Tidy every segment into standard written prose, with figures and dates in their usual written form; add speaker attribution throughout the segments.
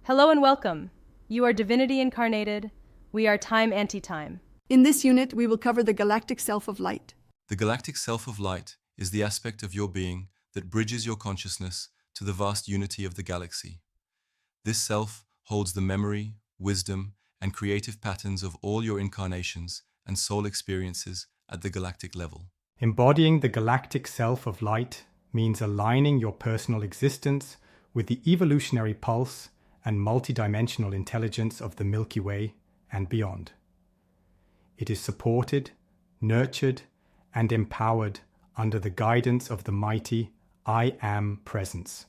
Speaker 1: Hello and welcome. You are divinity incarnated. We are time anti-time.
Speaker 2: In this unit, we will cover the Galactic Self of Light.
Speaker 3: The Galactic Self of Light is the aspect of your being that bridges your consciousness to the vast unity of the galaxy. This self holds the memory, wisdom, and creative patterns of all your incarnations and soul experiences at the galactic level.
Speaker 4: Embodying the Galactic Self of Light means aligning your personal existence with the evolutionary pulse and multidimensional intelligence of the Milky Way and beyond. It is supported, nurtured, and empowered under the guidance of the mighty I Am Presence,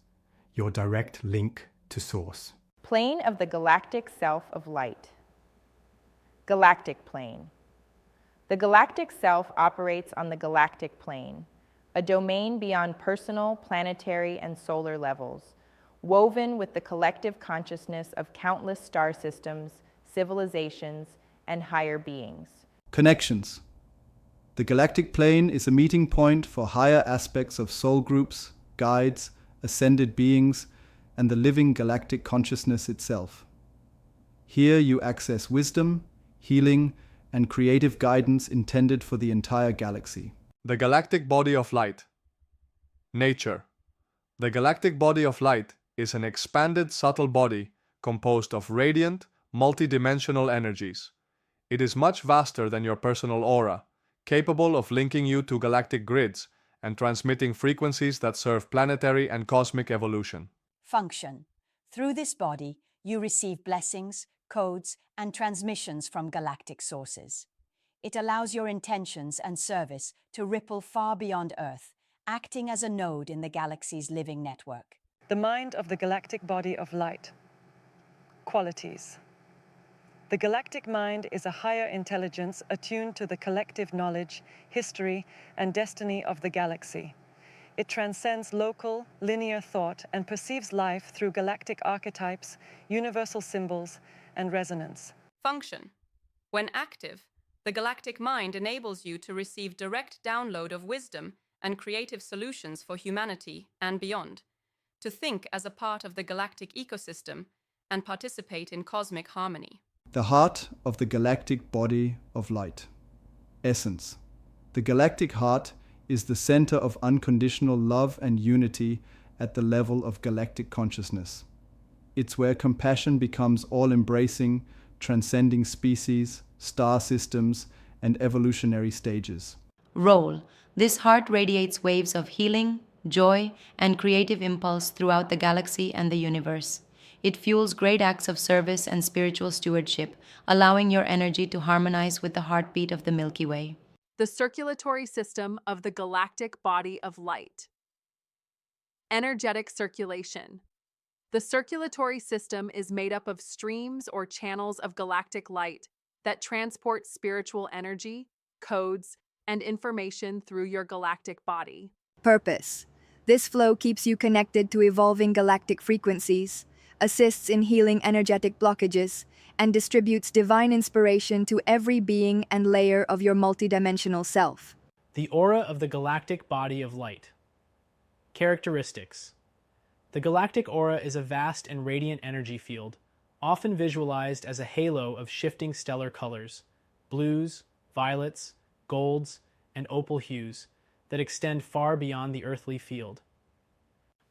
Speaker 4: your direct link to Source.
Speaker 5: Plane of the Galactic Self of Light. Galactic Plane. The galactic self operates on the galactic plane, a domain beyond personal, planetary, and solar levels, woven with the collective consciousness of countless star systems, civilizations, and higher beings.
Speaker 6: Connections. The galactic plane is a meeting point for higher aspects of soul groups, guides, ascended beings, and the living galactic consciousness itself. Here you access wisdom, healing, and creative guidance intended for the entire galaxy.
Speaker 7: The Galactic Body of Light. Nature. The Galactic Body of Light is an expanded subtle body composed of radiant, multidimensional energies. It is much vaster than your personal aura, capable of linking you to galactic grids and transmitting frequencies that serve planetary and cosmic evolution.
Speaker 8: Function. Through this body, you receive blessings, codes, and transmissions from galactic sources. It allows your intentions and service to ripple far beyond Earth, acting as a node in the galaxy's living network.
Speaker 9: The mind of the Galactic Body of Light. Qualities. The galactic mind is a higher intelligence attuned to the collective knowledge, history, and destiny of the galaxy. It transcends local, linear thought and perceives life through galactic archetypes, universal symbols, and resonance.
Speaker 10: Function. When active, the galactic mind enables you to receive direct download of wisdom and creative solutions for humanity and beyond, to think as a part of the galactic ecosystem and participate in cosmic harmony.
Speaker 6: The heart of the Galactic Body of Light. Essence. The Galactic Heart is the center of unconditional love and unity at the level of galactic consciousness. It's where compassion becomes all-embracing, transcending species, star systems, and evolutionary stages.
Speaker 11: Role. This heart radiates waves of healing, joy, and creative impulse throughout the galaxy and the universe. It fuels great acts of service and spiritual stewardship, allowing your energy to harmonize with the heartbeat of the Milky Way.
Speaker 12: The circulatory system of the Galactic Body of Light. Energetic circulation. The circulatory system is made up of streams or channels of galactic light that transport spiritual energy, codes, and information through your galactic body.
Speaker 13: Purpose. This flow keeps you connected to evolving galactic frequencies, assists in healing energetic blockages, and distributes divine inspiration to every being and layer of your multidimensional self.
Speaker 14: The aura of the Galactic Body of Light. Characteristics. The galactic aura is a vast and radiant energy field, often visualized as a halo of shifting stellar colors, blues, violets, golds, and opal hues that extend far beyond the earthly field.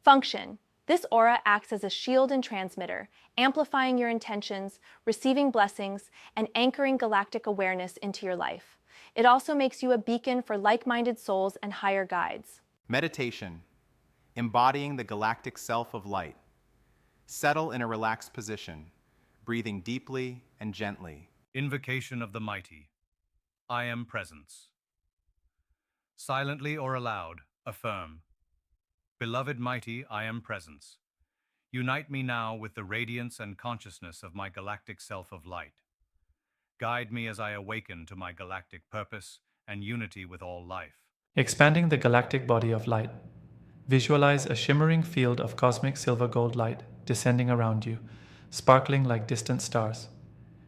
Speaker 15: Function. This aura acts as a shield and transmitter, amplifying your intentions, receiving blessings, and anchoring galactic awareness into your life. It also makes you a beacon for like-minded souls and higher guides.
Speaker 16: Meditation. Embodying the Galactic Self of Light. Settle in a relaxed position, breathing deeply and gently.
Speaker 17: Invocation of the Mighty. I Am Presence. Silently or aloud, affirm. Beloved Mighty, I Am Presence. Unite me now with the radiance and consciousness of my Galactic Self of Light. Guide me as I awaken to my galactic purpose and unity with all life.
Speaker 18: Expanding the Galactic Body of Light. Visualize a shimmering field of cosmic silver gold light descending around you, sparkling like distant stars.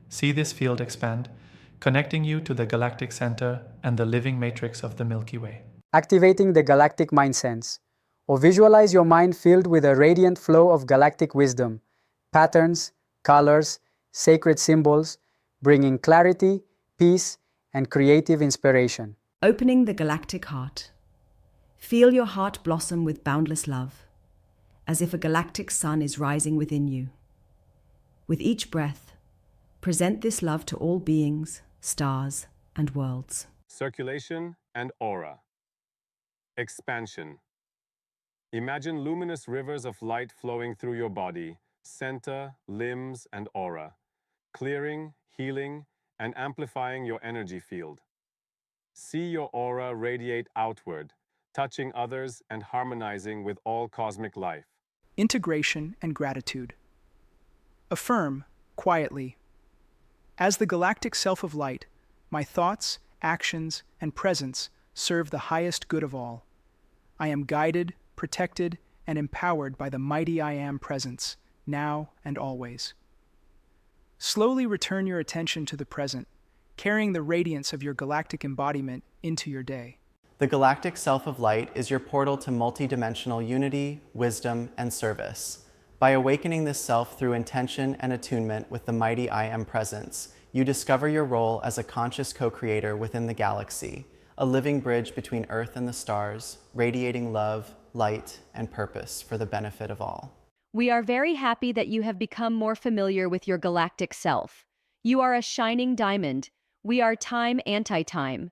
Speaker 18: See this field expand, connecting you to the galactic center and the living matrix of the Milky Way.
Speaker 19: Activating the galactic mind sense, or visualize your mind filled with a radiant flow of galactic wisdom, patterns, colors, sacred symbols, bringing clarity, peace, and creative inspiration.
Speaker 20: Opening the Galactic Heart. Feel your heart blossom with boundless love, as if a galactic sun is rising within you. With each breath, present this love to all beings, stars, and worlds.
Speaker 21: Circulation and aura. Expansion. Imagine luminous rivers of light flowing through your body, center, limbs, and aura, clearing, healing, and amplifying your energy field. See your aura radiate outward, touching others and harmonizing with all cosmic life.
Speaker 22: Integration and gratitude. Affirm, quietly, as the Galactic Self of Light, my thoughts, actions, and presence serve the highest good of all. I am guided, protected, and empowered by the mighty I Am presence, now and always. Slowly return your attention to the present, carrying the radiance of your galactic embodiment into your day.
Speaker 23: The Galactic Self of Light is your portal to multidimensional unity, wisdom, and service. By awakening this self through intention and attunement with the mighty I Am presence, you discover your role as a conscious co-creator within the galaxy, a living bridge between Earth and the stars, radiating love, light, and purpose for the benefit of all.
Speaker 24: We are very happy that you have become more familiar with your galactic self. You are a shining diamond. We are time anti-time.